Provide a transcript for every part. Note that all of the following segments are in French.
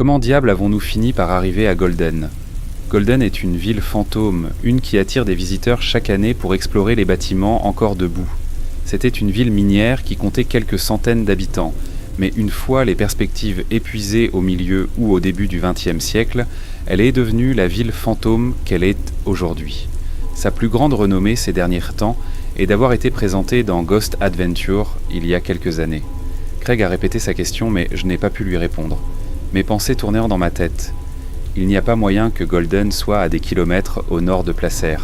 Comment diable avons-nous fini par arriver à Golden ? Golden est une ville fantôme, une qui attire des visiteurs chaque année pour explorer les bâtiments encore debout. C'était une ville minière qui comptait quelques centaines d'habitants, mais une fois les perspectives épuisées au milieu ou au début du XXe siècle, elle est devenue la ville fantôme qu'elle est aujourd'hui. Sa plus grande renommée ces derniers temps est d'avoir été présentée dans Ghost Adventure il y a quelques années. Craig a répété sa question, mais je n'ai pas pu lui répondre. Mes pensées tournèrent dans ma tête. Il n'y a pas moyen que Golden soit à des kilomètres au nord de Placer.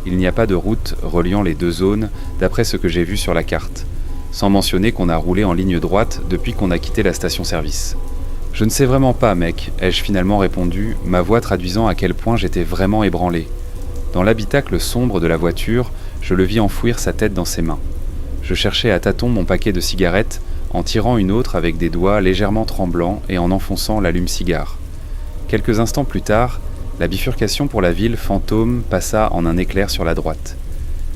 Il n'y a pas de route reliant les deux zones, d'après ce que j'ai vu sur la carte. Sans mentionner qu'on a roulé en ligne droite depuis qu'on a quitté la station-service. « Je ne sais vraiment pas, mec », ai-je finalement répondu, ma voix traduisant à quel point j'étais vraiment ébranlé. Dans l'habitacle sombre de la voiture, je le vis enfouir sa tête dans ses mains. Je cherchais à tâtons mon paquet de cigarettes, en tirant une autre avec des doigts légèrement tremblants et en enfonçant l'allume-cigare. Quelques instants plus tard, la bifurcation pour la ville fantôme passa en un éclair sur la droite.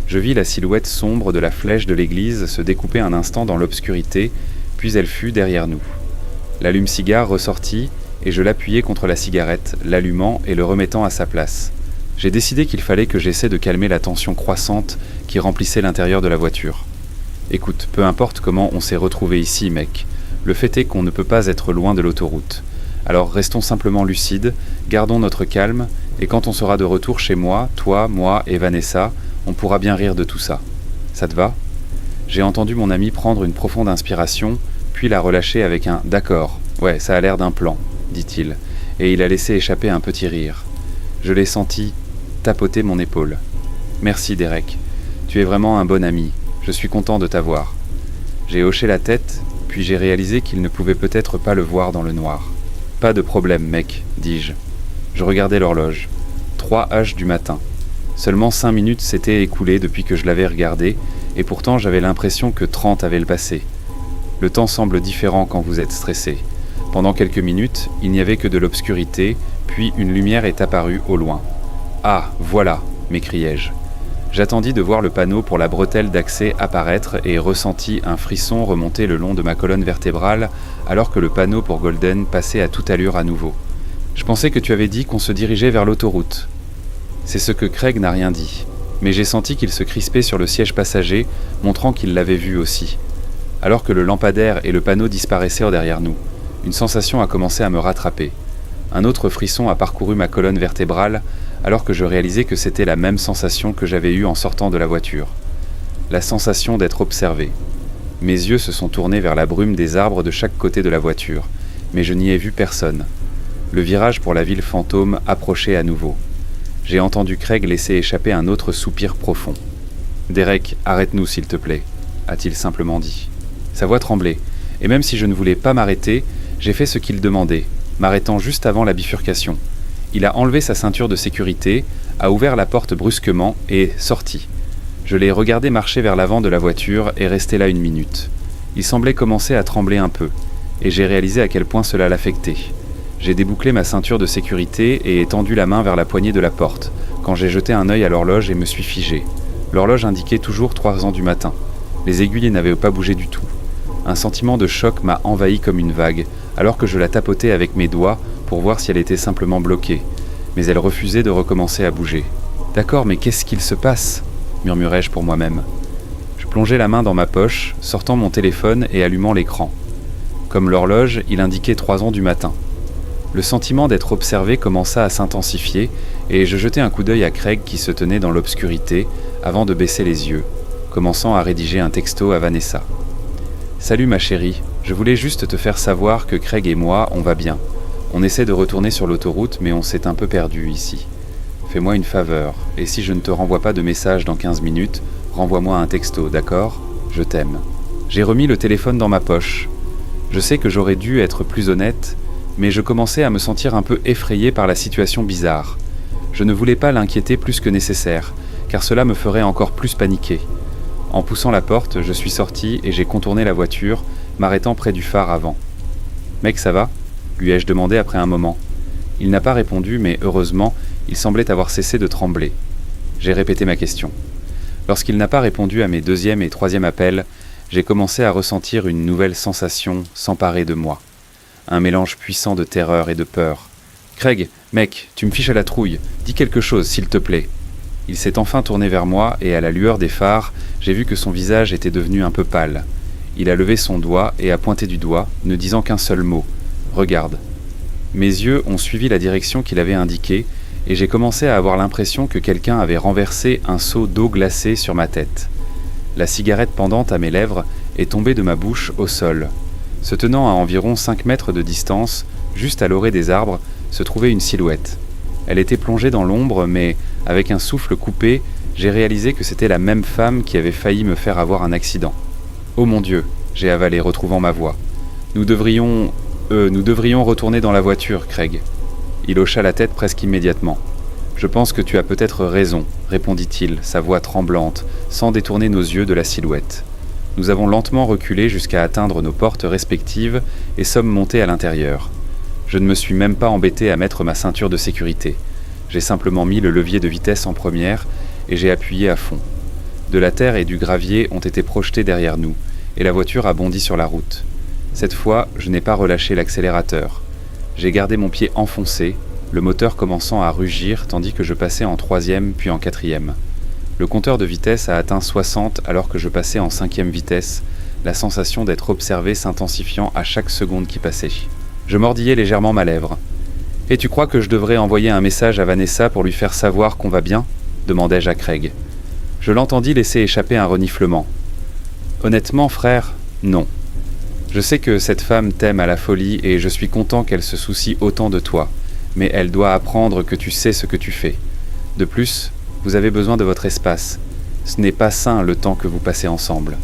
Je vis la silhouette sombre de la flèche de l'église se découper un instant dans l'obscurité, puis elle fut derrière nous. L'allume-cigare ressortit et je l'appuyai contre la cigarette, l'allumant et le remettant à sa place. J'ai décidé qu'il fallait que j'essaie de calmer la tension croissante qui remplissait l'intérieur de la voiture. Écoute, peu importe comment on s'est retrouvé ici, mec, le fait est qu'on ne peut pas être loin de l'autoroute. Alors restons simplement lucides, gardons notre calme, et quand on sera de retour chez moi, toi, moi et Vanessa, on pourra bien rire de tout ça. Ça te va ? J'ai entendu mon ami prendre une profonde inspiration, puis la relâcher avec un « d'accord, ouais, ça a l'air d'un plan », dit-il, et il a laissé échapper un petit rire. Je l'ai senti tapoter mon épaule. « Merci, Derek. Tu es vraiment un bon ami. Je suis content de t'avoir. » J'ai hoché la tête, puis j'ai réalisé qu'il ne pouvait peut-être pas le voir dans le noir. « Pas de problème, mec, dis-je. » Je regardais l'horloge. 3 h du matin. Seulement 5 minutes s'étaient écoulées depuis que je l'avais regardé, et pourtant j'avais l'impression que 30 avaient le passé. Le temps semble différent quand vous êtes stressé. Pendant quelques minutes, il n'y avait que de l'obscurité, puis une lumière est apparue au loin. « Ah, voilà !» m'écriai-je. J'attendis de voir le panneau pour la bretelle d'accès apparaître et ressentis un frisson remonter le long de ma colonne vertébrale alors que le panneau pour Golden passait à toute allure à nouveau. « Je pensais que tu avais dit qu'on se dirigeait vers l'autoroute. » C'est ce que Craig n'a rien dit, mais j'ai senti qu'il se crispait sur le siège passager, montrant qu'il l'avait vu aussi. Alors que le lampadaire et le panneau disparaissaient derrière nous, une sensation a commencé à me rattraper. Un autre frisson a parcouru ma colonne vertébrale, alors que je réalisais que c'était la même sensation que j'avais eue en sortant de la voiture. La sensation d'être observé. Mes yeux se sont tournés vers la brume des arbres de chaque côté de la voiture, mais je n'y ai vu personne. Le virage pour la ville fantôme approchait à nouveau. J'ai entendu Craig laisser échapper un autre soupir profond. « Derek, arrête-nous s'il te plaît », a-t-il simplement dit. Sa voix tremblait, et même si je ne voulais pas m'arrêter, j'ai fait ce qu'il demandait, m'arrêtant juste avant la bifurcation. Il a enlevé sa ceinture de sécurité, a ouvert la porte brusquement et est sorti. Je l'ai regardé marcher vers l'avant de la voiture et rester là 1 minute. Il semblait commencer à trembler un peu, et j'ai réalisé à quel point cela l'affectait. J'ai débouclé ma ceinture de sécurité et ai tendu la main vers la poignée de la porte, quand j'ai jeté un œil à l'horloge et me suis figé. L'horloge indiquait toujours 3 h du matin. Les aiguilles n'avaient pas bougé du tout. Un sentiment de choc m'a envahi comme une vague, alors que je la tapotais avec mes doigts pour voir si elle était simplement bloquée. Mais elle refusait de recommencer à bouger. « D'accord, mais qu'est-ce qu'il se passe ?» murmurai-je pour moi-même. Je plongeai la main dans ma poche, sortant mon téléphone et allumant l'écran. Comme l'horloge, il indiquait 3 h du matin. Le sentiment d'être observé commença à s'intensifier et je jetai un coup d'œil à Craig qui se tenait dans l'obscurité avant de baisser les yeux, commençant à rédiger un texto à Vanessa. « Salut ma chérie, je voulais juste te faire savoir que Craig et moi, on va bien. On essaie de retourner sur l'autoroute mais on s'est un peu perdu ici. Fais-moi une faveur, et si je ne te renvoie pas de message dans 15 minutes, renvoie-moi un texto, d'accord ? Je t'aime. » J'ai remis le téléphone dans ma poche. Je sais que j'aurais dû être plus honnête, mais je commençais à me sentir un peu effrayé par la situation bizarre. Je ne voulais pas l'inquiéter plus que nécessaire, car cela me ferait encore plus paniquer. En poussant la porte, je suis sorti et j'ai contourné la voiture, m'arrêtant près du phare avant. « Mec, ça va ?» lui ai-je demandé après un moment. Il n'a pas répondu, mais heureusement, il semblait avoir cessé de trembler. J'ai répété ma question. Lorsqu'il n'a pas répondu à mes 2e et 3e appels, j'ai commencé à ressentir une nouvelle sensation s'emparer de moi. un mélange puissant de terreur et de peur. « Craig, mec, tu me fiches à la trouille, dis quelque chose, s'il te plaît. » Il s'est enfin tourné vers moi et à la lueur des phares, j'ai vu que son visage était devenu un peu pâle. Il a levé son doigt et a pointé du doigt, ne disant qu'un seul mot. « Regarde. » Mes yeux ont suivi la direction qu'il avait indiquée et j'ai commencé à avoir l'impression que quelqu'un avait renversé un seau d'eau glacée sur ma tête. La cigarette pendante à mes lèvres est tombée de ma bouche au sol. Se tenant à environ 5 mètres de distance, juste à l'orée des arbres, se trouvait une silhouette. Elle était plongée dans l'ombre, mais avec un souffle coupé, j'ai réalisé que c'était la même femme qui avait failli me faire avoir un accident. « Oh mon Dieu !» j'ai avalé, retrouvant ma voix. « Nous devrions retourner dans la voiture, Craig. » Il hocha la tête presque immédiatement. « Je pense que tu as peut-être raison, » répondit-il, sa voix tremblante, sans détourner nos yeux de la silhouette. Nous avons lentement reculé jusqu'à atteindre nos portes respectives et sommes montés à l'intérieur. Je ne me suis même pas embêté à mettre ma ceinture de sécurité. J'ai simplement mis le levier de vitesse en première et j'ai appuyé à fond. De la terre et du gravier ont été projetés derrière nous et la voiture a bondi sur la route. Cette fois, je n'ai pas relâché l'accélérateur. J'ai gardé mon pied enfoncé, le moteur commençant à rugir tandis que je passais en 3e puis en 4e. Le compteur de vitesse a atteint 60 alors que je passais en 5e vitesse, la sensation d'être observé s'intensifiant à chaque seconde qui passait. Je mordillais légèrement ma lèvre. « Et tu crois que je devrais envoyer un message à Vanessa pour lui faire savoir qu'on va bien ?» demandai-je à Craig. Je l'entendis laisser échapper un reniflement. « Honnêtement, frère, non. Je sais que cette femme t'aime à la folie et je suis content qu'elle se soucie autant de toi, mais elle doit apprendre que tu sais ce que tu fais. De plus, vous avez besoin de votre espace. Ce n'est pas sain le temps que vous passez ensemble. »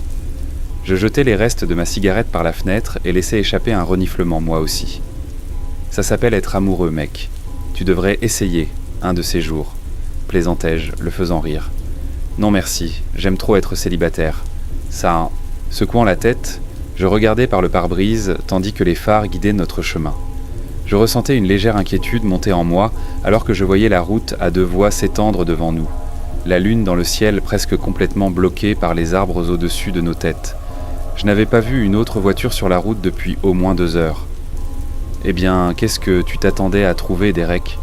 Je jetai les restes de ma cigarette par la fenêtre et laissai échapper un reniflement moi aussi. « Ça s'appelle être amoureux, mec. Tu devrais essayer, un de ces jours. » plaisantai-je, le faisant rire. « Non merci, j'aime trop être célibataire. Ça... » Secouant la tête, je regardais par le pare-brise tandis que les phares guidaient notre chemin. Je ressentais une légère inquiétude monter en moi alors que je voyais la route à 2 voies s'étendre devant nous, la lune dans le ciel presque complètement bloquée par les arbres au-dessus de nos têtes. Je n'avais pas vu une autre voiture sur la route depuis au moins 2 heures. « Eh bien, qu'est-ce que tu t'attendais à trouver, Derek ?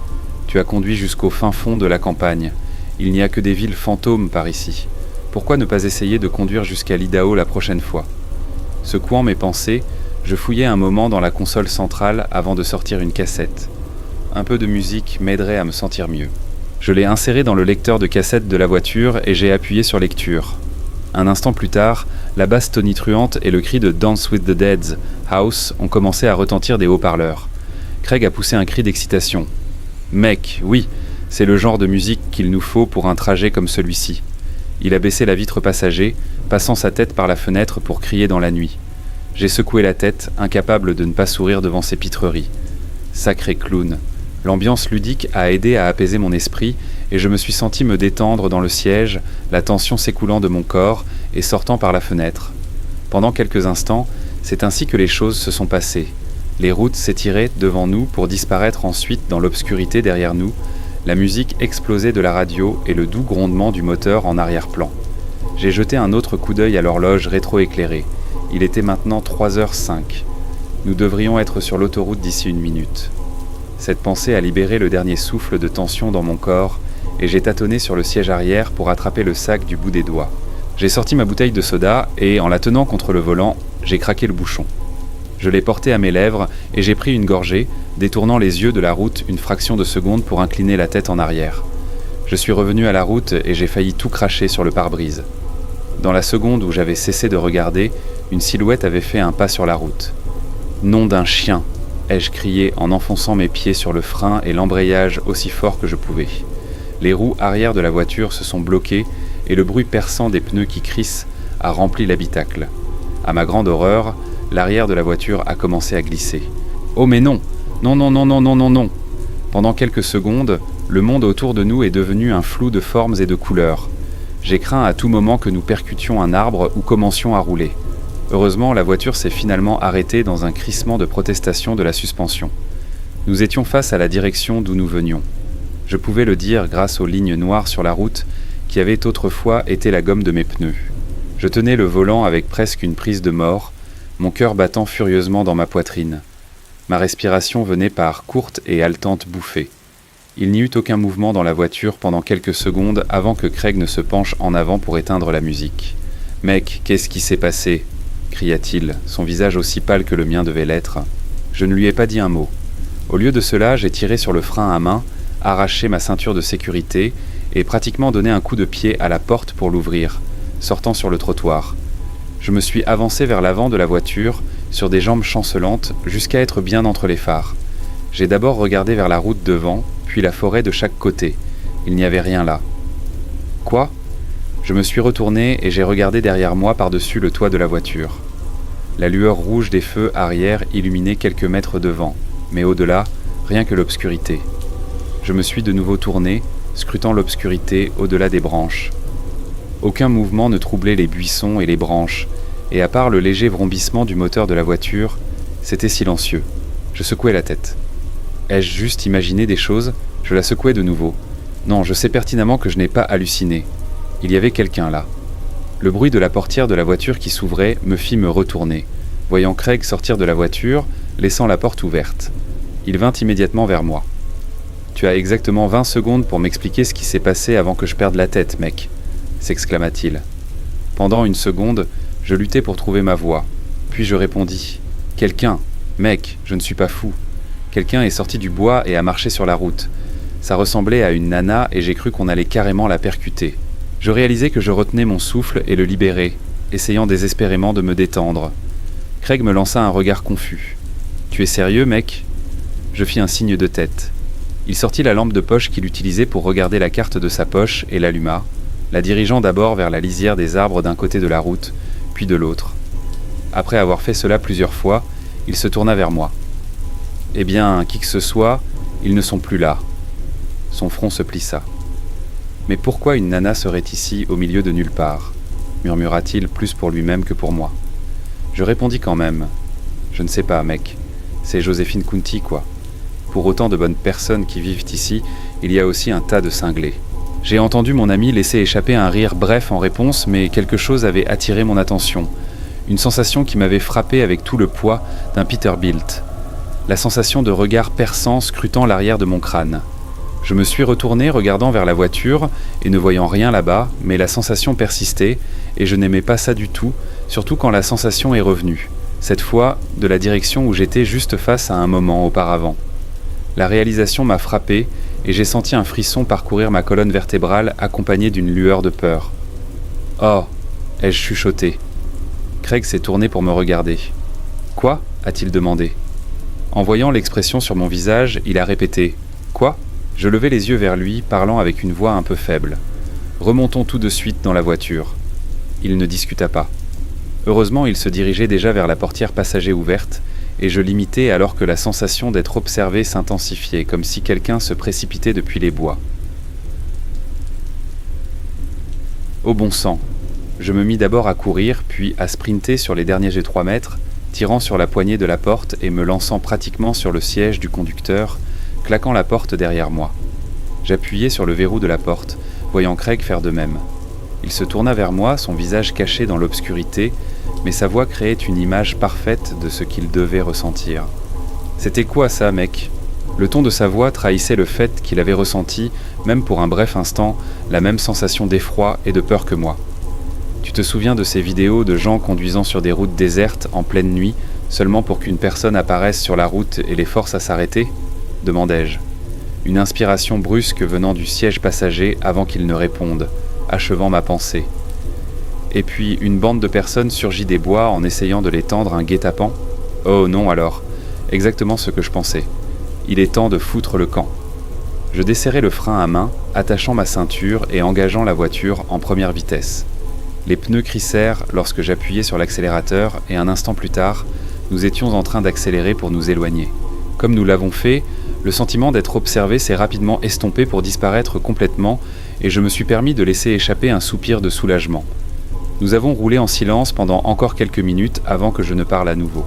Tu as conduit jusqu'au fin fond de la campagne. Il n'y a que des villes fantômes par ici. Pourquoi ne pas essayer de conduire jusqu'à l'Idaho la prochaine fois ?» Secouant mes pensées, je fouillai un moment dans la console centrale avant de sortir une cassette. Un peu de musique m'aiderait à me sentir mieux. Je l'ai insérée dans le lecteur de cassette de la voiture et j'ai appuyé sur lecture. Un instant plus tard, la basse tonitruante et le cri de Dance with the Dead's House ont commencé à retentir des haut-parleurs. Craig a poussé un cri d'excitation. « Mec, oui, c'est le genre de musique qu'il nous faut pour un trajet comme celui-ci. » Il a baissé la vitre passager, passant sa tête par la fenêtre pour crier dans la nuit. J'ai secoué la tête, incapable de ne pas sourire devant ces pitreries. Sacré clown. L'ambiance ludique a aidé à apaiser mon esprit et je me suis senti me détendre dans le siège, la tension s'écoulant de mon corps et sortant par la fenêtre. Pendant quelques instants, c'est ainsi que les choses se sont passées. Les routes s'étiraient devant nous pour disparaître ensuite dans l'obscurité derrière nous, la musique explosait de la radio et le doux grondement du moteur en arrière-plan. J'ai jeté un autre coup d'œil à l'horloge rétroéclairée. Il était maintenant 3h05. Nous devrions être sur l'autoroute d'ici 1 minute. Cette pensée a libéré le dernier souffle de tension dans mon corps et j'ai tâtonné sur le siège arrière pour attraper le sac du bout des doigts. J'ai sorti ma bouteille de soda et, en la tenant contre le volant, j'ai craqué le bouchon. Je l'ai porté à mes lèvres et j'ai pris une gorgée, détournant les yeux de la route une fraction de seconde pour incliner la tête en arrière. Je suis revenu à la route et j'ai failli tout cracher sur le pare-brise. Dans la seconde où j'avais cessé de regarder, une silhouette avait fait un pas sur la route. « Nom d'un chien !» ai-je crié en enfonçant mes pieds sur le frein et l'embrayage aussi fort que je pouvais. Les roues arrière de la voiture se sont bloquées et le bruit perçant des pneus qui crissent a rempli l'habitacle. À ma grande horreur, l'arrière de la voiture a commencé à glisser. « Oh mais non ! Non, non, non, non, non, non, non !» Pendant quelques secondes, le monde autour de nous est devenu un flou de formes et de couleurs. J'ai craint à tout moment que nous percutions un arbre ou commencions à rouler. Heureusement, la voiture s'est finalement arrêtée dans un crissement de protestation de la suspension. Nous étions face à la direction d'où nous venions. Je pouvais le dire grâce aux lignes noires sur la route qui avaient autrefois été la gomme de mes pneus. Je tenais le volant avec presque une prise de mort, mon cœur battant furieusement dans ma poitrine. Ma respiration venait par courtes et haletantes bouffées. Il n'y eut aucun mouvement dans la voiture pendant quelques secondes avant que Craig ne se penche en avant pour éteindre la musique. « Mec, qu'est-ce qui s'est passé ?» cria-t-il, son visage aussi pâle que le mien devait l'être. Je ne lui ai pas dit un mot. Au lieu de cela, j'ai tiré sur le frein à main, arraché ma ceinture de sécurité et pratiquement donné un coup de pied à la porte pour l'ouvrir, sortant sur le trottoir. Je me suis avancé vers l'avant de la voiture, sur des jambes chancelantes, jusqu'à être bien entre les phares. J'ai d'abord regardé vers la route devant, puis la forêt de chaque côté. Il n'y avait rien là. Quoi ? Je me suis retourné et j'ai regardé derrière moi par-dessus le toit de la voiture. La lueur rouge des feux arrière illuminait quelques mètres devant, mais au-delà, rien que l'obscurité. Je me suis de nouveau tourné, scrutant l'obscurité au-delà des branches. Aucun mouvement ne troublait les buissons et les branches, et à part le léger vrombissement du moteur de la voiture, c'était silencieux. Je secouais la tête. Ai-je juste imaginé des choses ? Je la secouais de nouveau. Non, je sais pertinemment que je n'ai pas halluciné. Il y avait quelqu'un là. Le bruit de la portière de la voiture qui s'ouvrait me fit me retourner, voyant Craig sortir de la voiture, laissant la porte ouverte. Il vint immédiatement vers moi. « Tu as exactement 20 secondes pour m'expliquer ce qui s'est passé avant que je perde la tête, mec !» s'exclama-t-il. Pendant une seconde, je luttai pour trouver ma voix. Puis je répondis. « Quelqu'un ! Mec, je ne suis pas fou. » Quelqu'un est sorti du bois et a marché sur la route. Ça ressemblait à une nana et j'ai cru qu'on allait carrément la percuter. Je réalisais que je retenais mon souffle et le libérais, essayant désespérément de me détendre. Craig me lança un regard confus. « Tu es sérieux, mec ?» Je fis un signe de tête. Il sortit la lampe de poche qu'il utilisait pour regarder la carte de sa poche et l'alluma, la dirigeant d'abord vers la lisière des arbres d'un côté de la route, puis de l'autre. Après avoir fait cela plusieurs fois, il se tourna vers moi. « Eh bien, qui que ce soit, ils ne sont plus là. » Son front se plissa. « Mais pourquoi une nana serait ici au milieu de nulle part ?» murmura-t-il plus pour lui-même que pour moi. Je répondis quand même. « Je ne sais pas, mec. C'est Joséphine County, quoi. Pour autant de bonnes personnes qui vivent ici, il y a aussi un tas de cinglés. » J'ai entendu mon ami laisser échapper un rire bref en réponse, mais quelque chose avait attiré mon attention. Une sensation qui m'avait frappé avec tout le poids d'un Peterbilt. La sensation de regard perçant scrutant l'arrière de mon crâne. Je me suis retourné regardant vers la voiture et ne voyant rien là-bas, mais la sensation persistait et je n'aimais pas ça du tout, surtout quand la sensation est revenue. Cette fois, de la direction où j'étais juste face à un moment auparavant. La réalisation m'a frappé et j'ai senti un frisson parcourir ma colonne vertébrale accompagné d'une lueur de peur. « Oh !» ai-je chuchoté. Craig s'est tourné pour me regarder. « Quoi ?» a-t-il demandé. En voyant l'expression sur mon visage, il a répété « Quoi ?» Je levai les yeux vers lui, parlant avec une voix un peu faible. « Remontons tout de suite dans la voiture. » Il ne discuta pas. Heureusement, il se dirigeait déjà vers la portière passager ouverte, et je l'imitais alors que la sensation d'être observé s'intensifiait, comme si quelqu'un se précipitait depuis les bois. Au bon sang, je me mis d'abord à courir, puis à sprinter sur les derniers G3 mètres, tirant sur la poignée de la porte et me lançant pratiquement sur le siège du conducteur, claquant la porte derrière moi. J'appuyai sur le verrou de la porte, voyant Craig faire de même. Il se tourna vers moi, son visage caché dans l'obscurité, mais sa voix créait une image parfaite de ce qu'il devait ressentir. « C'était quoi ça, mec ?» Le ton de sa voix trahissait le fait qu'il avait ressenti, même pour un bref instant, la même sensation d'effroi et de peur que moi. « Tu te souviens de ces vidéos de gens conduisant sur des routes désertes en pleine nuit, seulement pour qu'une personne apparaisse sur la route et les force à s'arrêter ?» demandai-je. Une inspiration brusque venant du siège passager avant qu'il ne réponde, achevant ma pensée. Et puis une bande de personnes surgit des bois en essayant de les tendre un guet-apens. Oh non alors, exactement ce que je pensais. Il est temps de foutre le camp. Je desserrai le frein à main, attachant ma ceinture et engageant la voiture en première vitesse. Les pneus crissèrent lorsque j'appuyai sur l'accélérateur et un instant plus tard, nous étions en train d'accélérer pour nous éloigner. Comme nous l'avons fait, le sentiment d'être observé s'est rapidement estompé pour disparaître complètement et je me suis permis de laisser échapper un soupir de soulagement. Nous avons roulé en silence pendant encore quelques minutes avant que je ne parle à nouveau.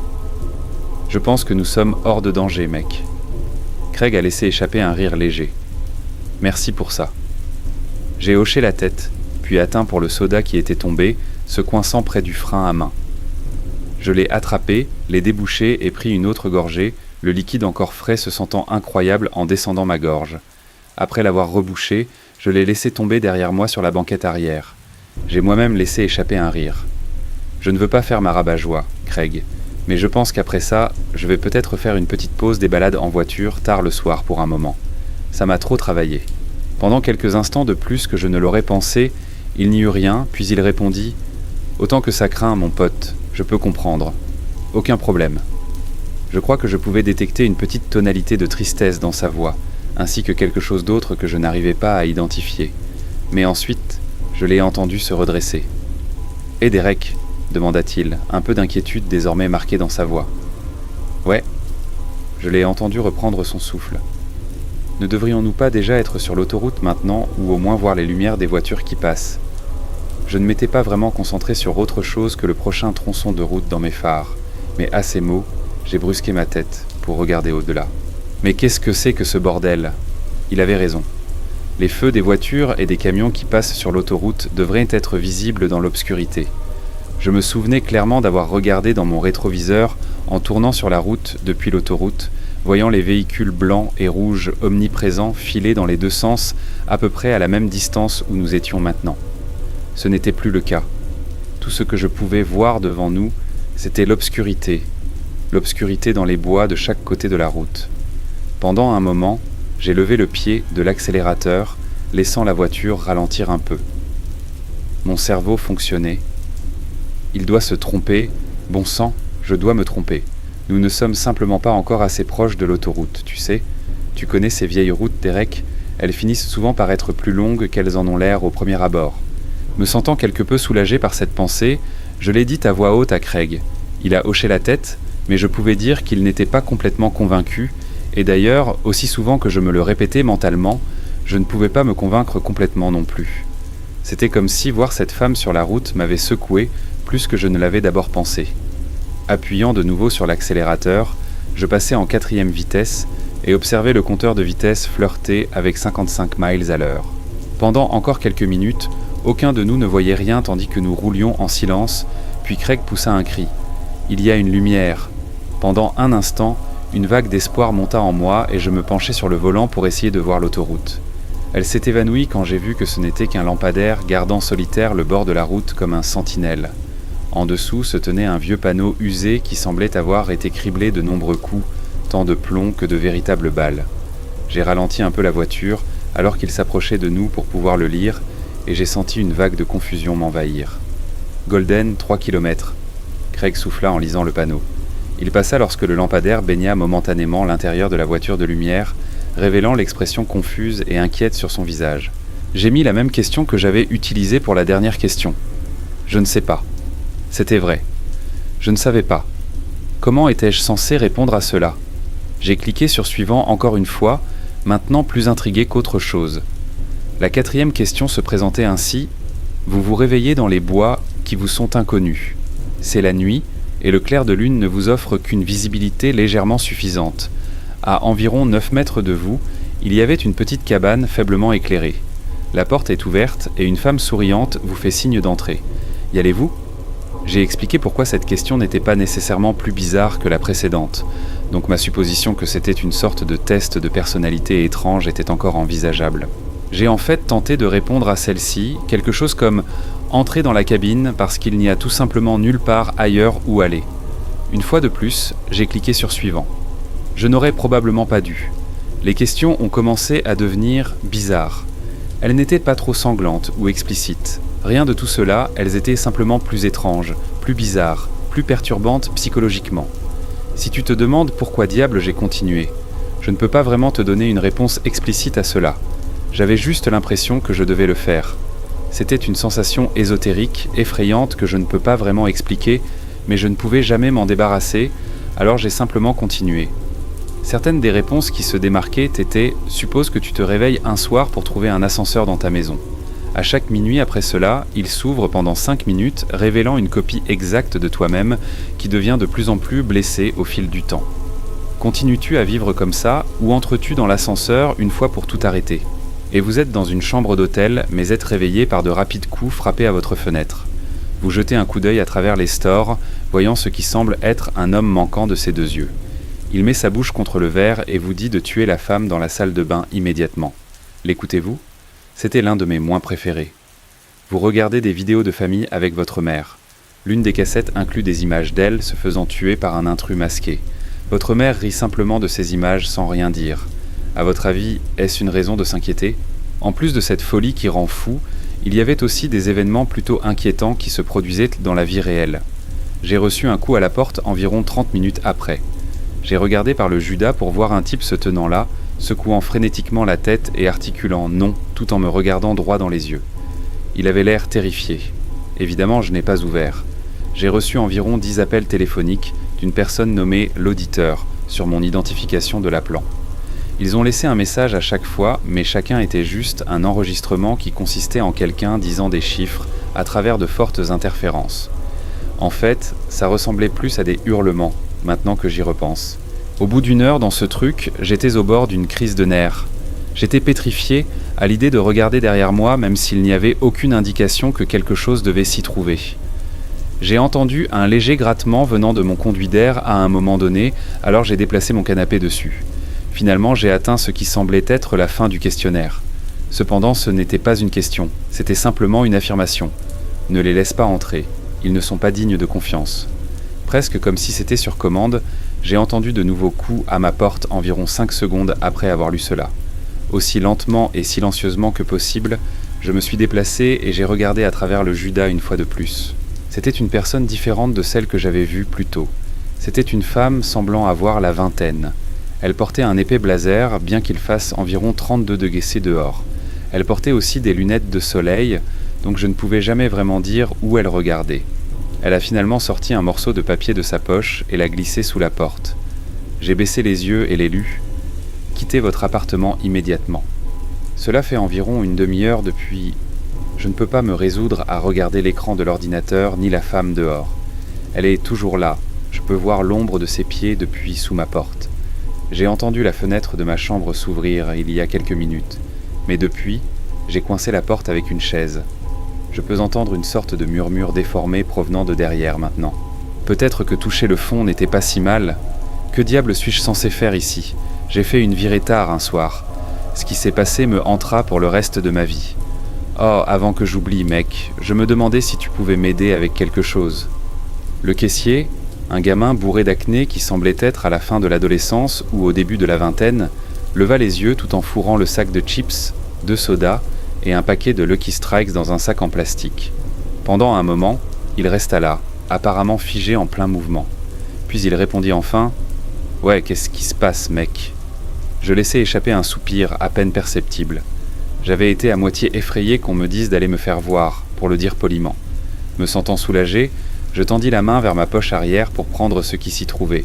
« Je pense que nous sommes hors de danger, mec. » Craig a laissé échapper un rire léger. « Merci pour ça. » J'ai hoché la tête, puis atteint pour le soda qui était tombé, se coinçant près du frein à main. Je l'ai attrapé, l'ai débouché et pris une autre gorgée, le liquide encore frais se sentant incroyable en descendant ma gorge. Après l'avoir rebouché, je l'ai laissé tomber derrière moi sur la banquette arrière. J'ai moi-même laissé échapper un rire. Je ne veux pas faire ma rabat-joie, Craig, mais je pense qu'après ça, je vais peut-être faire une petite pause des balades en voiture tard le soir pour un moment. Ça m'a trop travaillé. Pendant quelques instants de plus que je ne l'aurais pensé, il n'y eut rien, puis il répondit « Autant que ça craint, mon pote, je peux comprendre. Aucun problème. » Je crois que je pouvais détecter une petite tonalité de tristesse dans sa voix, ainsi que quelque chose d'autre que je n'arrivais pas à identifier. Mais ensuite, je l'ai entendu se redresser. « Et Derek ?» demanda-t-il, un peu d'inquiétude désormais marquée dans sa voix. « Ouais. » Je l'ai entendu reprendre son souffle. Ne devrions-nous pas déjà être sur l'autoroute maintenant, ou au moins voir les lumières des voitures qui passent ? Je ne m'étais pas vraiment concentré sur autre chose que le prochain tronçon de route dans mes phares, mais à ces mots, j'ai brusqué ma tête pour regarder au-delà. Mais qu'est-ce que c'est que ce bordel ? Il avait raison. Les feux des voitures et des camions qui passent sur l'autoroute devraient être visibles dans l'obscurité. Je me souvenais clairement d'avoir regardé dans mon rétroviseur en tournant sur la route depuis l'autoroute, voyant les véhicules blancs et rouges omniprésents filer dans les deux sens à peu près à la même distance où nous étions maintenant. Ce n'était plus le cas. Tout ce que je pouvais voir devant nous, c'était l'obscurité dans les bois de chaque côté de la route. Pendant un moment, j'ai levé le pied de l'accélérateur, laissant la voiture ralentir un peu. Mon cerveau fonctionnait. Il doit se tromper, bon sang, je dois me tromper. Nous ne sommes simplement pas encore assez proches de l'autoroute, tu sais. Tu connais ces vieilles routes, Derek, elles finissent souvent par être plus longues qu'elles en ont l'air au premier abord. Me sentant quelque peu soulagé par cette pensée, je l'ai dite à voix haute à Craig. Il a hoché la tête, mais je pouvais dire qu'il n'était pas complètement convaincu, et d'ailleurs, aussi souvent que je me le répétais mentalement, je ne pouvais pas me convaincre complètement non plus. C'était comme si voir cette femme sur la route m'avait secoué plus que je ne l'avais d'abord pensé. Appuyant de nouveau sur l'accélérateur, je passais en 4e vitesse et observais le compteur de vitesse flirter avec 55 miles à l'heure. Pendant encore quelques minutes, aucun de nous ne voyait rien tandis que nous roulions en silence, puis Craig poussa un cri. « Il y a une lumière !» Pendant un instant, une vague d'espoir monta en moi et je me penchai sur le volant pour essayer de voir l'autoroute. Elle s'est évanouie quand j'ai vu que ce n'était qu'un lampadaire gardant solitaire le bord de la route comme un sentinelle. En dessous se tenait un vieux panneau usé qui semblait avoir été criblé de nombreux coups, tant de plomb que de véritables balles. J'ai ralenti un peu la voiture alors qu'il s'approchait de nous pour pouvoir le lire, et j'ai senti une vague de confusion m'envahir. Golden, 3 km. Craig souffla en lisant le panneau. Il passa lorsque le lampadaire baigna momentanément l'intérieur de la voiture de lumière, révélant l'expression confuse et inquiète sur son visage. J'ai mis la même question que j'avais utilisée pour la dernière question. Je ne sais pas. C'était vrai. Je ne savais pas. Comment étais-je censé répondre à cela ? J'ai cliqué sur suivant encore une fois, maintenant plus intrigué qu'autre chose. La 4e question se présentait ainsi. Vous vous réveillez dans les bois qui vous sont inconnus. C'est la nuit, et le clair de lune ne vous offre qu'une visibilité légèrement suffisante. À environ 9 mètres de vous, il y avait une petite cabane faiblement éclairée. La porte est ouverte et une femme souriante vous fait signe d'entrer. Y allez-vous ? J'ai expliqué pourquoi cette question n'était pas nécessairement plus bizarre que la précédente, donc ma supposition que c'était une sorte de test de personnalité étrange était encore envisageable. J'ai en fait tenté de répondre à celle-ci, quelque chose comme « entrer dans la cabine parce qu'il n'y a tout simplement nulle part ailleurs où aller ». Une fois de plus, j'ai cliqué sur suivant. Je n'aurais probablement pas dû. Les questions ont commencé à devenir bizarres. Elles n'étaient pas trop sanglantes ou explicites. Rien de tout cela, elles étaient simplement plus étranges, plus bizarres, plus perturbantes psychologiquement. Si tu te demandes pourquoi diable j'ai continué, je ne peux pas vraiment te donner une réponse explicite à cela. J'avais juste l'impression que je devais le faire. C'était une sensation ésotérique, effrayante que je ne peux pas vraiment expliquer, mais je ne pouvais jamais m'en débarrasser, alors j'ai simplement continué. Certaines des réponses qui se démarquaient étaient « Suppose que tu te réveilles un soir pour trouver un ascenseur dans ta maison. À chaque minuit après cela, il s'ouvre pendant 5 minutes, révélant une copie exacte de toi-même qui devient de plus en plus blessée au fil du temps. Continues-tu à vivre comme ça, ou entres-tu dans l'ascenseur une fois pour tout arrêter ? Et vous êtes dans une chambre d'hôtel, mais êtes réveillé par de rapides coups frappés à votre fenêtre. Vous jetez un coup d'œil à travers les stores, voyant ce qui semble être un homme manquant de ses 2 yeux. Il met sa bouche contre le verre et vous dit de tuer la femme dans la salle de bain immédiatement. L'écoutez-vous ? C'était l'un de mes moins préférés. Vous regardez des vidéos de famille avec votre mère. L'une des cassettes inclut des images d'elle se faisant tuer par un intrus masqué. Votre mère rit simplement de ces images sans rien dire. À votre avis, est-ce une raison de s'inquiéter ? En plus de cette folie qui rend fou, il y avait aussi des événements plutôt inquiétants qui se produisaient dans la vie réelle. J'ai reçu un coup à la porte environ 30 minutes après. J'ai regardé par le Judas pour voir un type se tenant là, secouant frénétiquement la tête et articulant « non » tout en me regardant droit dans les yeux. Il avait l'air terrifié. Évidemment, je n'ai pas ouvert. J'ai reçu environ 10 appels téléphoniques d'une personne nommée « l'auditeur » sur mon identification de l'appelant. Ils ont laissé un message à chaque fois, mais chacun était juste un enregistrement qui consistait en quelqu'un disant des chiffres à travers de fortes interférences. En fait, ça ressemblait plus à des hurlements, maintenant que j'y repense. Au bout d'une heure dans ce truc, j'étais au bord d'une crise de nerfs. J'étais pétrifié à l'idée de regarder derrière moi même s'il n'y avait aucune indication que quelque chose devait s'y trouver. J'ai entendu un léger grattement venant de mon conduit d'air à un moment donné, alors j'ai déplacé mon canapé dessus. Finalement, j'ai atteint ce qui semblait être la fin du questionnaire. Cependant, ce n'était pas une question, c'était simplement une affirmation. Ne les laisse pas entrer, ils ne sont pas dignes de confiance. Presque comme si c'était sur commande, j'ai entendu de nouveaux coups à ma porte environ 5 secondes après avoir lu cela. Aussi lentement et silencieusement que possible, je me suis déplacé et j'ai regardé à travers le Judas une fois de plus. C'était une personne différente de celle que j'avais vue plus tôt. C'était une femme semblant avoir la vingtaine. Elle portait un épais blazer, bien qu'il fasse environ 32 degrés dehors. Elle portait aussi des lunettes de soleil, donc je ne pouvais jamais vraiment dire où elle regardait. Elle a finalement sorti un morceau de papier de sa poche et l'a glissé sous la porte. J'ai baissé les yeux et l'ai lu. « Quittez votre appartement immédiatement. » Cela fait environ une demi-heure depuis... Je ne peux pas me résoudre à regarder l'écran de l'ordinateur ni la femme dehors. Elle est toujours là. Je peux voir l'ombre de ses pieds depuis sous ma porte. J'ai entendu la fenêtre de ma chambre s'ouvrir il y a quelques minutes. Mais depuis, j'ai coincé la porte avec une chaise. Je peux entendre une sorte de murmure déformé provenant de derrière maintenant. Peut-être que toucher le fond n'était pas si mal. Que diable suis-je censé faire ici ? J'ai fait une virée tard un soir. Ce qui s'est passé me hantera pour le reste de ma vie. Oh, avant que j'oublie, mec, je me demandais si tu pouvais m'aider avec quelque chose. Le caissier, un gamin bourré d'acné qui semblait être à la fin de l'adolescence ou au début de la vingtaine, leva les yeux tout en fourrant le sac de chips, 2 sodas et un paquet de Lucky Strikes dans un sac en plastique. Pendant un moment, il resta là, apparemment figé en plein mouvement. Puis il répondit enfin « Ouais, qu'est-ce qui se passe, mec ?» Je laissai échapper un soupir à peine perceptible. J'avais été à moitié effrayé qu'on me dise d'aller me faire voir, pour le dire poliment. Me sentant soulagé, je tendis la main vers ma poche arrière pour prendre ce qui s'y trouvait.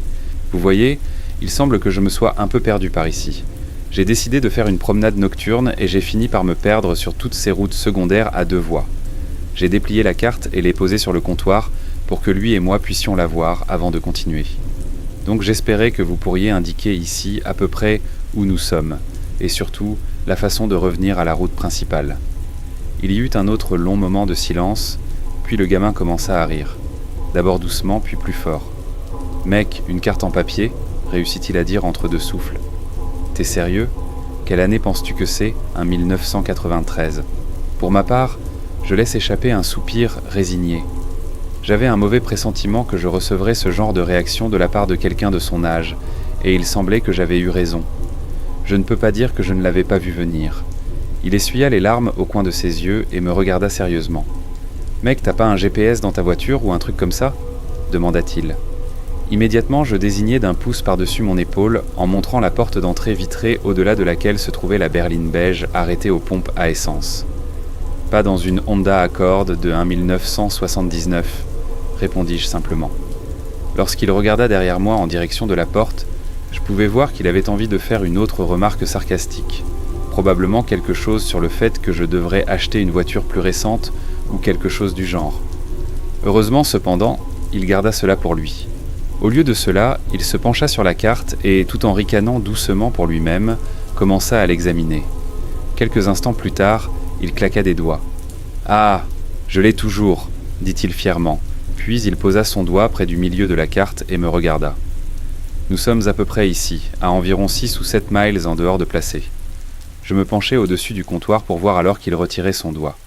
Vous voyez, il semble que je me sois un peu perdu par ici. J'ai décidé de faire une promenade nocturne et j'ai fini par me perdre sur toutes ces routes secondaires à 2 voies. J'ai déplié la carte et l'ai posée sur le comptoir pour que lui et moi puissions la voir avant de continuer. Donc j'espérais que vous pourriez indiquer ici à peu près où nous sommes, et surtout la façon de revenir à la route principale. Il y eut un autre long moment de silence, puis le gamin commença à rire. D'abord doucement, puis plus fort. « Mec, une carte en papier ?» réussit-il à dire entre 2 souffles. « T'es sérieux ? Quelle année penses-tu que c'est ? Un 1993. » Pour ma part, je laisse échapper un soupir résigné. J'avais un mauvais pressentiment que je recevrais ce genre de réaction de la part de quelqu'un de son âge, et il semblait que j'avais eu raison. Je ne peux pas dire que je ne l'avais pas vu venir. Il essuya les larmes au coin de ses yeux et me regarda sérieusement. « Mec, t'as pas un GPS dans ta voiture ou un truc comme ça ?» demanda-t-il. Immédiatement, je désignai d'un pouce par-dessus mon épaule en montrant la porte d'entrée vitrée au-delà de laquelle se trouvait la berline beige arrêtée aux pompes à essence. « Pas dans une Honda Accord de 1979, répondis-je simplement. Lorsqu'il regarda derrière moi en direction de la porte, je pouvais voir qu'il avait envie de faire une autre remarque sarcastique, probablement quelque chose sur le fait que je devrais acheter une voiture plus récente ou quelque chose du genre. Heureusement cependant, il garda cela pour lui. Au lieu de cela, il se pencha sur la carte et, tout en ricanant doucement pour lui-même, commença à l'examiner. Quelques instants plus tard, il claqua des doigts. « Ah, je l'ai toujours !» dit-il fièrement, puis il posa son doigt près du milieu de la carte et me regarda. « Nous sommes à peu près ici, à environ 6 ou 7 miles en dehors de Placé. Je me penchai au-dessus du comptoir pour voir alors qu'il retirait son doigt.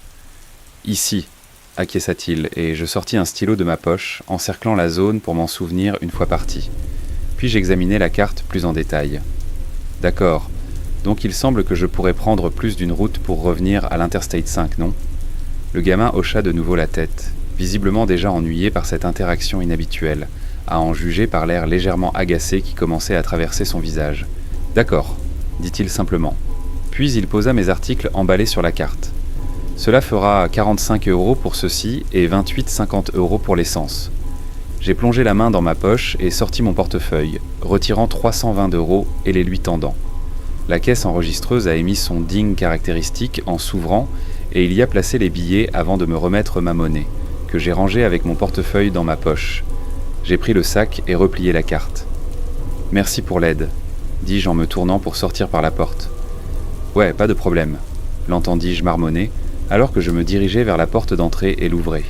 Ici, acquiesça-t-il, et je sortis un stylo de ma poche, encerclant la zone pour m'en souvenir une fois parti. Puis j'examinai la carte plus en détail. D'accord, donc il semble que je pourrais prendre plus d'une route pour revenir à l'Interstate 5, non ? Le gamin hocha de nouveau la tête, visiblement déjà ennuyé par cette interaction inhabituelle, à en juger par l'air légèrement agacé qui commençait à traverser son visage. « D'accord », dit-il simplement. Puis il posa mes articles emballés sur la carte. « Cela fera 45 € pour ceci et 28,50 € pour l'essence. » J'ai plongé la main dans ma poche et sorti mon portefeuille, retirant 320 € et les lui tendant. La caisse enregistreuse a émis son ding caractéristique en s'ouvrant et il y a placé les billets avant de me remettre ma monnaie, que j'ai rangée avec mon portefeuille dans ma poche. J'ai pris le sac et replié la carte. « Merci pour l'aide », dis-je en me tournant pour sortir par la porte. « Ouais, pas de problème », l'entendis-je marmonner, alors que je me dirigeais vers la porte d'entrée et l'ouvrais.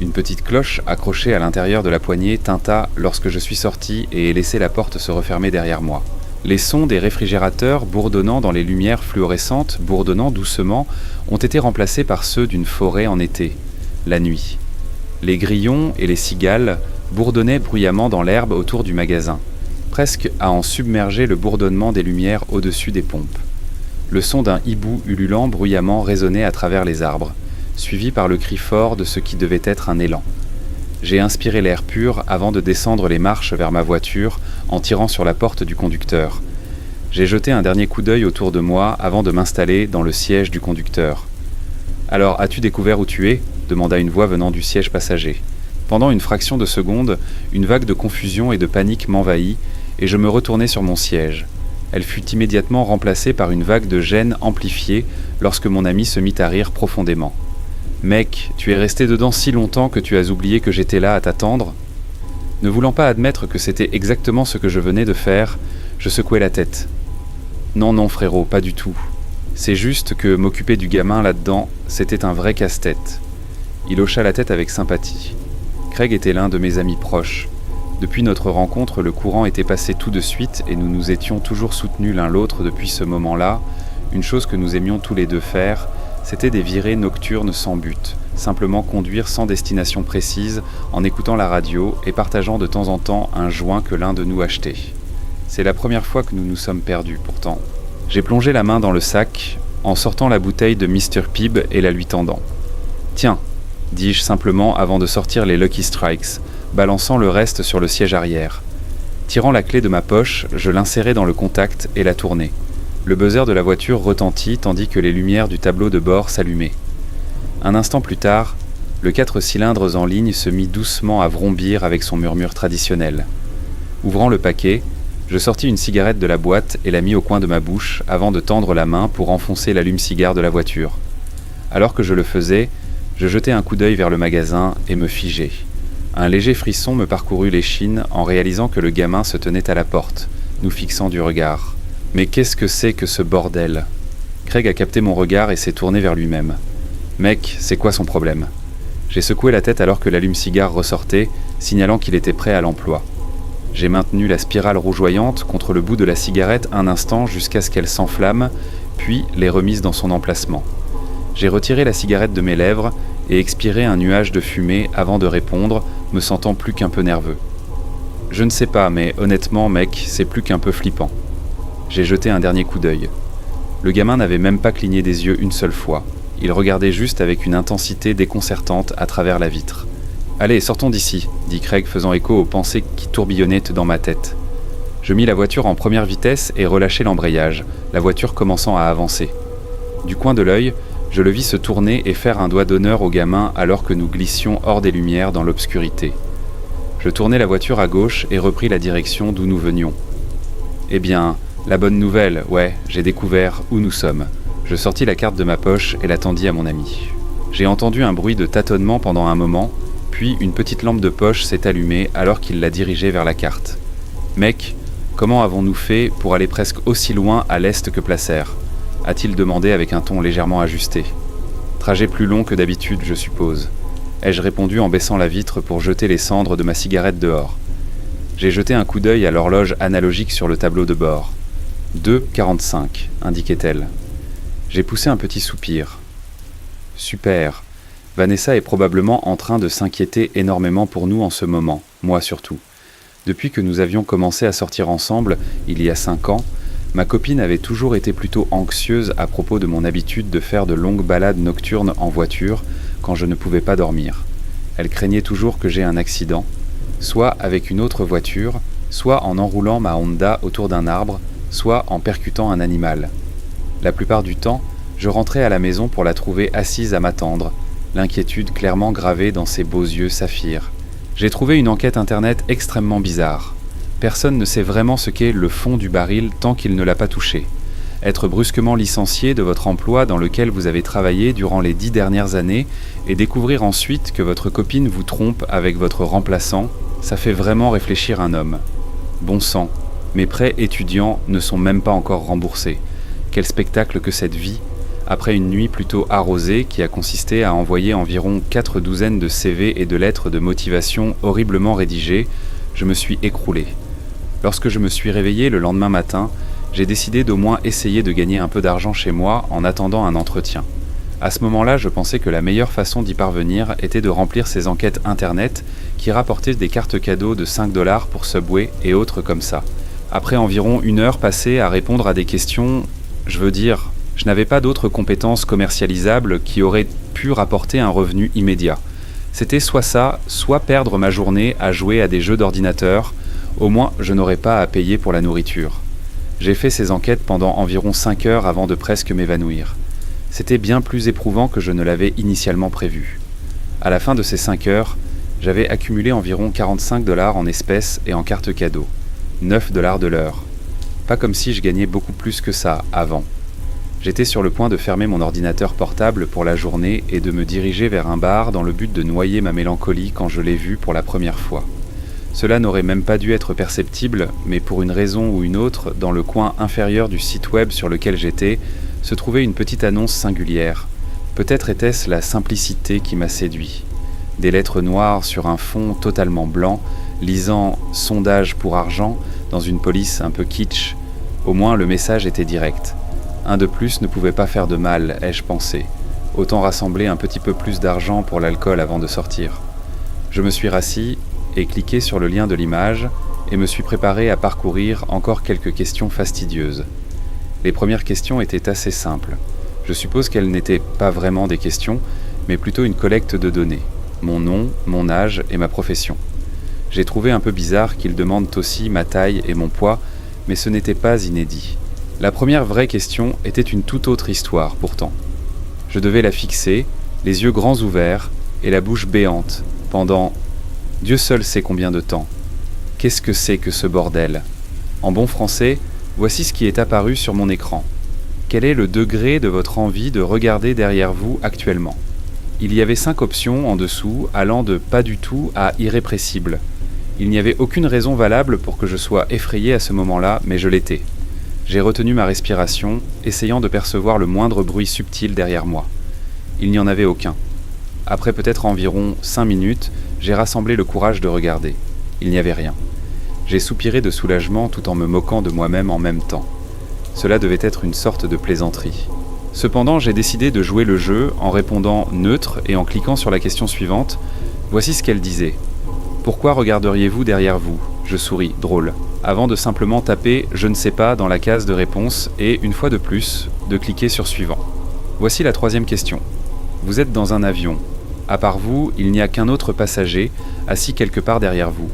Une petite cloche accrochée à l'intérieur de la poignée tinta lorsque je suis sorti et ai laissé la porte se refermer derrière moi. Les sons des réfrigérateurs bourdonnant dans les lumières fluorescentes, bourdonnant doucement, ont été remplacés par ceux d'une forêt en été, la nuit. Les grillons et les cigales bourdonnaient bruyamment dans l'herbe autour du magasin, presque à en submerger le bourdonnement des lumières au-dessus des pompes. Le son d'un hibou ululant bruyamment résonnait à travers les arbres, suivi par le cri fort de ce qui devait être un élan. J'ai inspiré l'air pur avant de descendre les marches vers ma voiture en tirant sur la porte du conducteur. J'ai jeté un dernier coup d'œil autour de moi avant de m'installer dans le siège du conducteur. « Alors, as-tu découvert où tu es ?» demanda une voix venant du siège passager. Pendant une fraction de seconde, une vague de confusion et de panique m'envahit et je me retournai sur mon siège. Elle fut immédiatement remplacée par une vague de gêne amplifiée lorsque mon ami se mit à rire profondément. « Mec, tu es resté dedans si longtemps que tu as oublié que j'étais là à t'attendre ?» Ne voulant pas admettre que c'était exactement ce que je venais de faire, je secouai la tête. « Non, frérot, pas du tout. C'est juste que m'occuper du gamin là-dedans, c'était un vrai casse-tête. » Il hocha la tête avec sympathie. Craig était l'un de mes amis proches. Depuis notre rencontre, le courant était passé tout de suite et nous nous étions toujours soutenus l'un l'autre depuis ce moment-là. Une chose que nous aimions tous les deux faire, c'était des virées nocturnes sans but, simplement conduire sans destination précise, en écoutant la radio et partageant de temps en temps un joint que l'un de nous achetait. C'est la première fois que nous nous sommes perdus, pourtant. J'ai plongé la main dans le sac, en sortant la bouteille de Mr. Pibb et la lui tendant. « Tiens », dis-je simplement avant de sortir les Lucky Strikes, balançant le reste sur le siège arrière. Tirant la clé de ma poche, je l'insérai dans le contact et la tournai. Le buzzer de la voiture retentit tandis que les lumières du tableau de bord s'allumaient. Un instant plus tard, le 4 cylindres en ligne se mit doucement à vrombir avec son murmure traditionnel. Ouvrant le paquet, je sortis une cigarette de la boîte et la mis au coin de ma bouche avant de tendre la main pour enfoncer l'allume-cigare de la voiture. Alors que je le faisais, je jetai un coup d'œil vers le magasin et me figeai. Un léger frisson me parcourut l'échine en réalisant que le gamin se tenait à la porte, nous fixant du regard. Mais qu'est-ce que c'est que ce bordel ? Craig a capté mon regard et s'est tourné vers lui-même. Mec, c'est quoi son problème ? J'ai secoué la tête alors que l'allume-cigare ressortait, signalant qu'il était prêt à l'emploi. J'ai maintenu la spirale rougeoyante contre le bout de la cigarette un instant jusqu'à ce qu'elle s'enflamme, puis l'ai remise dans son emplacement. J'ai retiré la cigarette de mes lèvres et expiré un nuage de fumée avant de répondre, me sentant plus qu'un peu nerveux. Je ne sais pas, mais honnêtement, mec, c'est plus qu'un peu flippant. J'ai jeté un dernier coup d'œil. Le gamin n'avait même pas cligné des yeux une seule fois. Il regardait juste avec une intensité déconcertante à travers la vitre. « Allez, sortons d'ici », dit Craig faisant écho aux pensées qui tourbillonnaient dans ma tête. Je mis la voiture en première vitesse et relâchai l'embrayage, la voiture commençant à avancer. Du coin de l'œil, je le vis se tourner et faire un doigt d'honneur au gamin alors que nous glissions hors des lumières dans l'obscurité. Je tournai la voiture à gauche et repris la direction d'où nous venions. Eh bien, la bonne nouvelle, ouais, j'ai découvert où nous sommes. Je sortis la carte de ma poche et la tendis à mon ami. J'ai entendu un bruit de tâtonnement pendant un moment, puis une petite lampe de poche s'est allumée alors qu'il la dirigeait vers la carte. « Mec, comment avons-nous fait pour aller presque aussi loin à l'est que Placer ?» a-t-il demandé avec un ton légèrement ajusté. « Trajet plus long que d'habitude, je suppose. » ai-je répondu en baissant la vitre pour jeter les cendres de ma cigarette dehors. « J'ai jeté un coup d'œil à l'horloge analogique sur le tableau de bord. 2h45, indiquait-elle. J'ai poussé un petit soupir. Super. Vanessa est probablement en train de s'inquiéter énormément pour nous en ce moment, moi surtout. Depuis que nous avions commencé à sortir ensemble, il y a 5 ans, ma copine avait toujours été plutôt anxieuse à propos de mon habitude de faire de longues balades nocturnes en voiture quand je ne pouvais pas dormir. Elle craignait toujours que j'aie un accident, soit avec une autre voiture, soit en enroulant ma Honda autour d'un arbre, soit en percutant un animal. La plupart du temps, je rentrais à la maison pour la trouver assise à m'attendre, l'inquiétude clairement gravée dans ses beaux yeux saphirs. J'ai trouvé une enquête internet extrêmement bizarre. Personne ne sait vraiment ce qu'est le fond du baril tant qu'il ne l'a pas touché. Être brusquement licencié de votre emploi dans lequel vous avez travaillé durant les 10 dernières années et découvrir ensuite que votre copine vous trompe avec votre remplaçant, ça fait vraiment réfléchir un homme. Bon sang, mes prêts étudiants ne sont même pas encore remboursés. Quel spectacle que cette vie! Après une nuit plutôt arrosée qui a consisté à envoyer environ 4 douzaines de CV et de lettres de motivation horriblement rédigées, je me suis écroulé. Lorsque je me suis réveillé le lendemain matin, j'ai décidé d'au moins essayer de gagner un peu d'argent chez moi en attendant un entretien. À ce moment-là, je pensais que la meilleure façon d'y parvenir était de remplir ces enquêtes internet qui rapportaient des cartes cadeaux de 5 $ pour Subway et autres comme ça. Après environ 1 heure passée à répondre à des questions, je n'avais pas d'autres compétences commercialisables qui auraient pu rapporter un revenu immédiat. C'était soit ça, soit perdre ma journée à jouer à des jeux d'ordinateur, au moins je n'aurais pas à payer pour la nourriture. J'ai fait ces enquêtes pendant environ 5 heures avant de presque m'évanouir. C'était bien plus éprouvant que je ne l'avais initialement prévu. À la fin de ces 5 heures, j'avais accumulé environ 45 $ en espèces et en cartes cadeaux. 9 $ de l'heure. Pas comme si je gagnais beaucoup plus que ça avant. J'étais sur le point de fermer mon ordinateur portable pour la journée et de me diriger vers un bar dans le but de noyer ma mélancolie quand je l'ai vu pour la première fois. Cela n'aurait même pas dû être perceptible, mais pour une raison ou une autre, dans le coin inférieur du site web sur lequel j'étais, se trouvait une petite annonce singulière. Peut-être était-ce la simplicité qui m'a séduit. Des lettres noires sur un fond totalement blanc, lisant « Sondage pour argent » dans une police un peu kitsch. Au moins le message était direct. Un de plus ne pouvait pas faire de mal, ai-je pensé. Autant rassembler un petit peu plus d'argent pour l'alcool avant de sortir. Je me suis rassis et cliqué sur le lien de l'image et me suis préparé à parcourir encore quelques questions fastidieuses. Les premières questions étaient assez simples. Je suppose qu'elles n'étaient pas vraiment des questions, mais plutôt une collecte de données. Mon nom, mon âge et ma profession. J'ai trouvé un peu bizarre qu'ils demandent aussi ma taille et mon poids, mais ce n'était pas inédit. La première vraie question était une toute autre histoire, pourtant. Je devais la fixer, les yeux grands ouverts et la bouche béante, pendant Dieu seul sait combien de temps. Qu'est-ce que c'est que ce bordel? En bon français, voici ce qui est apparu sur mon écran. Quel est le degré de votre envie de regarder derrière vous actuellement? Il y avait 5 options en dessous, allant de pas du tout à irrépressible. Il n'y avait aucune raison valable pour que je sois effrayé à ce moment-là, mais je l'étais. J'ai retenu ma respiration, essayant de percevoir le moindre bruit subtil derrière moi. Il n'y en avait aucun. Après peut-être environ 5 minutes, j'ai rassemblé le courage de regarder. Il n'y avait rien. J'ai soupiré de soulagement tout en me moquant de moi-même en même temps. Cela devait être une sorte de plaisanterie. Cependant, j'ai décidé de jouer le jeu en répondant neutre et en cliquant sur la question suivante. Voici ce qu'elle disait. Pourquoi regarderiez-vous derrière vous? Je souris, drôle. Avant de simplement taper « je ne sais pas » dans la case de réponse et, une fois de plus, de cliquer sur « suivant ». Voici la 3e question. Vous êtes dans un avion. À part vous, il n'y a qu'un autre passager, assis quelque part derrière vous.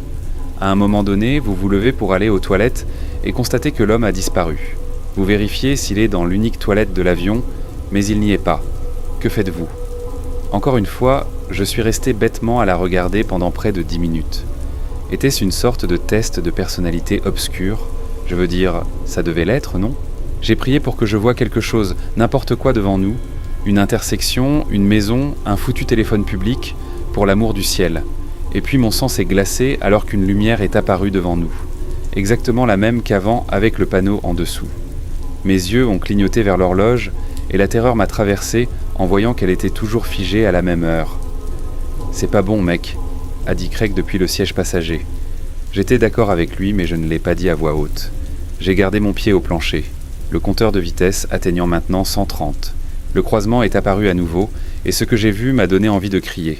À un moment donné, vous vous levez pour aller aux toilettes et constatez que l'homme a disparu. Vous vérifiez s'il est dans l'unique toilette de l'avion, mais il n'y est pas. Que faites-vous? Encore une fois, je suis resté bêtement à la regarder pendant près de 10 minutes. Était-ce une sorte de test de personnalité obscure? Je veux dire, ça devait l'être, non? J'ai prié pour que je voie quelque chose, n'importe quoi devant nous, une intersection, une maison, un foutu téléphone public, pour l'amour du ciel. Et puis mon sang s'est glacé alors qu'une lumière est apparue devant nous. Exactement la même qu'avant avec le panneau en dessous. Mes yeux ont clignoté vers l'horloge et la terreur m'a traversé en voyant qu'elle était toujours figée à la même heure. « C'est pas bon, mec », a dit Craig depuis le siège passager. J'étais d'accord avec lui, mais je ne l'ai pas dit à voix haute. J'ai gardé mon pied au plancher, le compteur de vitesse atteignant maintenant 130. Le croisement est apparu à nouveau, et ce que j'ai vu m'a donné envie de crier.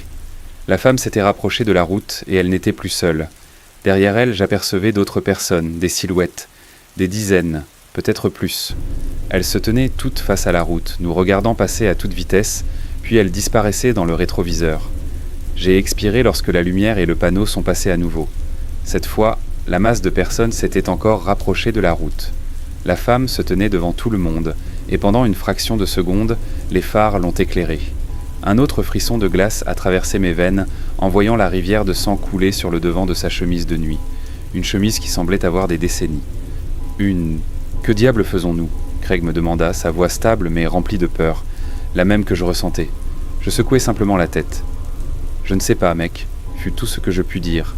La femme s'était rapprochée de la route, et elle n'était plus seule. Derrière elle, j'apercevais d'autres personnes, des silhouettes, des dizaines, peut-être plus. Elles se tenaient toutes face à la route, nous regardant passer à toute vitesse, puis elles disparaissaient dans le rétroviseur. J'ai expiré lorsque la lumière et le panneau sont passés à nouveau. Cette fois, la masse de personnes s'était encore rapprochée de la route. La femme se tenait devant tout le monde, et pendant une fraction de seconde, les phares l'ont éclairée. Un autre frisson de glace a traversé mes veines en voyant la rivière de sang couler sur le devant de sa chemise de nuit. Une chemise qui semblait avoir des décennies. Que diable faisons-nous ? Craig me demanda, sa voix stable mais remplie de peur, la même que je ressentais. Je secouai simplement la tête. « Je ne sais pas, mec », fut tout ce que je pus dire.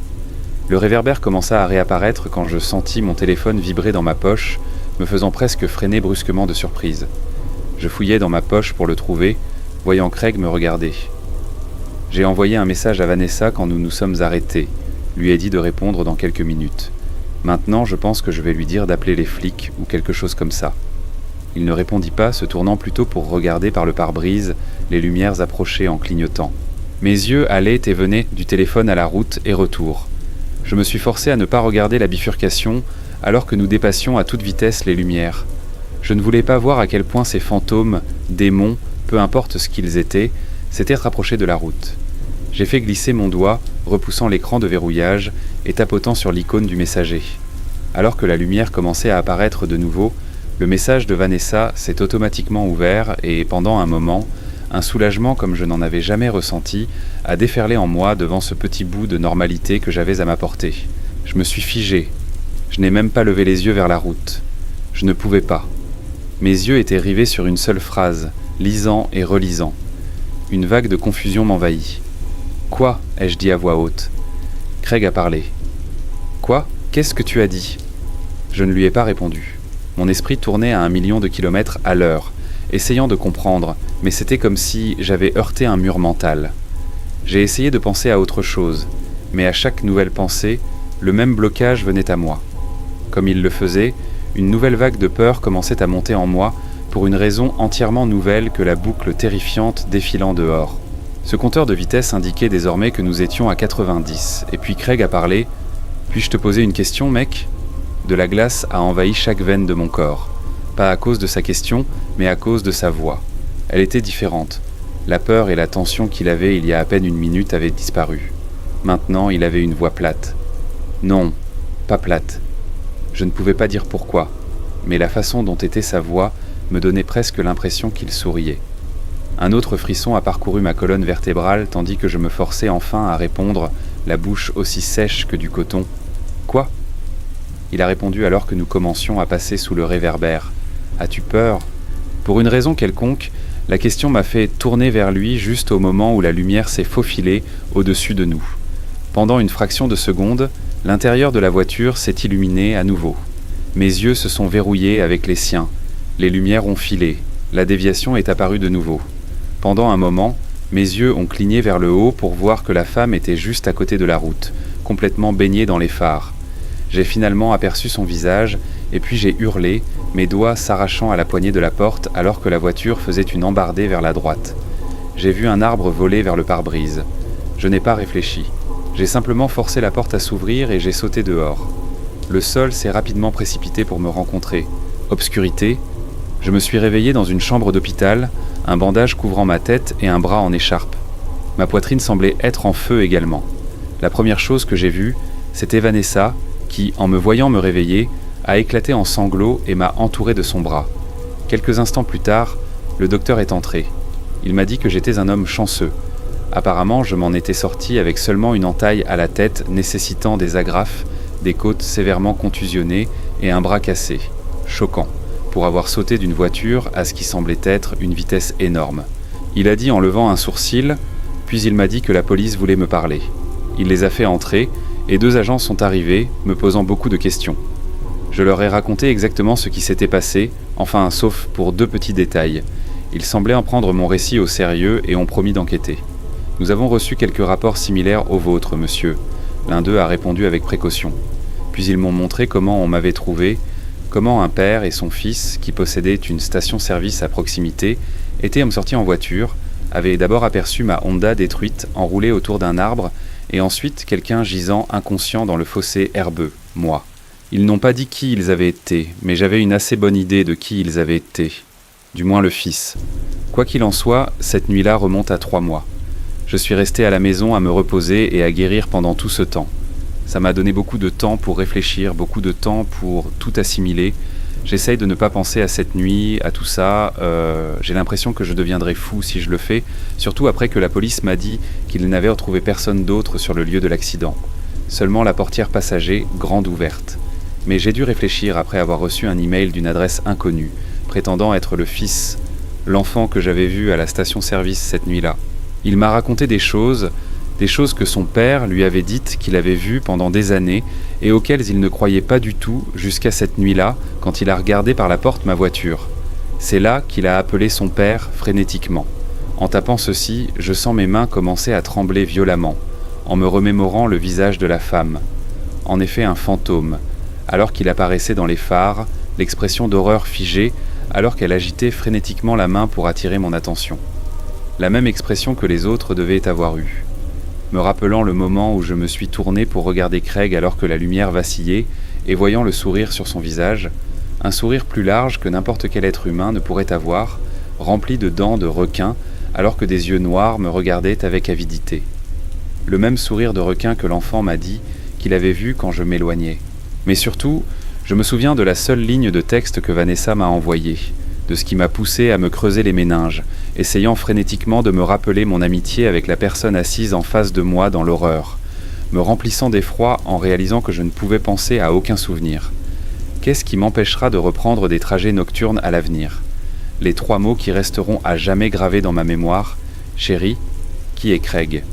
Le réverbère commença à réapparaître quand je sentis mon téléphone vibrer dans ma poche, me faisant presque freiner brusquement de surprise. Je fouillai dans ma poche pour le trouver, voyant Craig me regarder. J'ai envoyé un message à Vanessa quand nous nous sommes arrêtés, lui ai dit de répondre dans quelques minutes. Maintenant, je pense que je vais lui dire d'appeler les flics ou quelque chose comme ça. Il ne répondit pas, se tournant plutôt pour regarder par le pare-brise les lumières approcher en clignotant. Mes yeux allaient et venaient du téléphone à la route et retour. Je me suis forcé à ne pas regarder la bifurcation alors que nous dépassions à toute vitesse les lumières. Je ne voulais pas voir à quel point ces fantômes, démons, peu importe ce qu'ils étaient, s'étaient rapprochés de la route. J'ai fait glisser mon doigt, repoussant l'écran de verrouillage et tapotant sur l'icône du messager. Alors que la lumière commençait à apparaître de nouveau, le message de Vanessa s'est automatiquement ouvert et, pendant un moment, un soulagement comme je n'en avais jamais ressenti a déferlé en moi devant ce petit bout de normalité que j'avais à ma portée. Je me suis figé. Je n'ai même pas levé les yeux vers la route. Je ne pouvais pas. Mes yeux étaient rivés sur une seule phrase, lisant et relisant. Une vague de confusion m'envahit. « Quoi ?» ai-je dit à voix haute. Craig a parlé. « Quoi ? Qu'est-ce que tu as dit ?» Je ne lui ai pas répondu. Mon esprit tournait à 1 million de kilomètres à l'heure, essayant de comprendre, mais c'était comme si j'avais heurté un mur mental. J'ai essayé de penser à autre chose, mais à chaque nouvelle pensée, le même blocage venait à moi. Comme il le faisait, une nouvelle vague de peur commençait à monter en moi pour une raison entièrement nouvelle que la boucle terrifiante défilant dehors. Ce compteur de vitesse indiquait désormais que nous étions à 90, et puis Craig a parlé « Puis-je te poser une question, mec ?» De la glace a envahi chaque veine de mon corps. Pas à cause de sa question, mais à cause de sa voix. Elle était différente. La peur et la tension qu'il avait il y a à peine une minute avaient disparu. Maintenant, il avait une voix plate. Non, pas plate. Je ne pouvais pas dire pourquoi, mais la façon dont était sa voix me donnait presque l'impression qu'il souriait. Un autre frisson a parcouru ma colonne vertébrale tandis que je me forçais enfin à répondre, la bouche aussi sèche que du coton. « Quoi ?» Il a répondu alors que nous commencions à passer sous le réverbère. « As-tu peur ?» Pour une raison quelconque, la question m'a fait tourner vers lui juste au moment où la lumière s'est faufilée au-dessus de nous. Pendant une fraction de seconde, l'intérieur de la voiture s'est illuminé à nouveau. Mes yeux se sont verrouillés avec les siens. Les lumières ont filé. La déviation est apparue de nouveau. Pendant un moment, mes yeux ont cligné vers le haut pour voir que la femme était juste à côté de la route, complètement baignée dans les phares. J'ai finalement aperçu son visage, et puis j'ai hurlé, mes doigts s'arrachant à la poignée de la porte alors que la voiture faisait une embardée vers la droite. J'ai vu un arbre voler vers le pare-brise. Je n'ai pas réfléchi. J'ai simplement forcé la porte à s'ouvrir et j'ai sauté dehors. Le sol s'est rapidement précipité pour me rencontrer. Obscurité. Je me suis réveillé dans une chambre d'hôpital, un bandage couvrant ma tête et un bras en écharpe. Ma poitrine semblait être en feu également. La première chose que j'ai vue, c'était Vanessa, qui, en me voyant me réveiller, a éclaté en sanglots et m'a entouré de son bras. Quelques instants plus tard, le docteur est entré. Il m'a dit que j'étais un homme chanceux. Apparemment, je m'en étais sorti avec seulement une entaille à la tête nécessitant des agrafes, des côtes sévèrement contusionnées et un bras cassé. Choquant, pour avoir sauté d'une voiture à ce qui semblait être une vitesse énorme. Il a dit en levant un sourcil, puis il m'a dit que la police voulait me parler. Il les a fait entrer, et 2 agents sont arrivés, me posant beaucoup de questions. Je leur ai raconté exactement ce qui s'était passé, enfin sauf pour 2 petits détails. Ils semblaient en prendre mon récit au sérieux et ont promis d'enquêter. Nous avons reçu quelques rapports similaires aux vôtres, monsieur. L'un d'eux a répondu avec précaution. Puis ils m'ont montré comment on m'avait trouvé, comment un père et son fils, qui possédaient une station-service à proximité, étaient sortis en voiture, avaient d'abord aperçu ma Honda détruite, enroulée autour d'un arbre, et ensuite quelqu'un gisant inconscient dans le fossé herbeux, moi. Ils n'ont pas dit qui ils avaient été, mais j'avais une assez bonne idée de qui ils avaient été. Du moins le fils. Quoi qu'il en soit, cette nuit-là remonte à 3 mois. Je suis resté à la maison à me reposer et à guérir pendant tout ce temps. Ça m'a donné beaucoup de temps pour réfléchir, beaucoup de temps pour tout assimiler. J'essaye de ne pas penser à cette nuit, à tout ça. J'ai l'impression que je deviendrai fou si je le fais, surtout après que la police m'a dit qu'ils n'avaient retrouvé personne d'autre sur le lieu de l'accident. Seulement la portière passager, grande ouverte. Mais j'ai dû réfléchir après avoir reçu un email d'une adresse inconnue, prétendant être le fils, l'enfant que j'avais vu à la station-service cette nuit-là. Il m'a raconté des choses que son père lui avait dites qu'il avait vues pendant des années et auxquelles il ne croyait pas du tout jusqu'à cette nuit-là quand il a regardé par la porte ma voiture. C'est là qu'il a appelé son père frénétiquement. En tapant ceci, je sens mes mains commencer à trembler violemment, en me remémorant le visage de la femme. En effet, un fantôme, alors qu'il apparaissait dans les phares, l'expression d'horreur figée, alors qu'elle agitait frénétiquement la main pour attirer mon attention. La même expression que les autres devaient avoir eue. Me rappelant le moment où je me suis tourné pour regarder Craig alors que la lumière vacillait, et voyant le sourire sur son visage, un sourire plus large que n'importe quel être humain ne pourrait avoir, rempli de dents de requin, alors que des yeux noirs me regardaient avec avidité. Le même sourire de requin que l'enfant m'a dit qu'il avait vu quand je m'éloignais. Mais surtout, je me souviens de la seule ligne de texte que Vanessa m'a envoyée, de ce qui m'a poussé à me creuser les méninges, essayant frénétiquement de me rappeler mon amitié avec la personne assise en face de moi dans l'horreur, me remplissant d'effroi en réalisant que je ne pouvais penser à aucun souvenir. Qu'est-ce qui m'empêchera de reprendre des trajets nocturnes à l'avenir? Les 3 mots qui resteront à jamais gravés dans ma mémoire: chérie, qui est Craig ?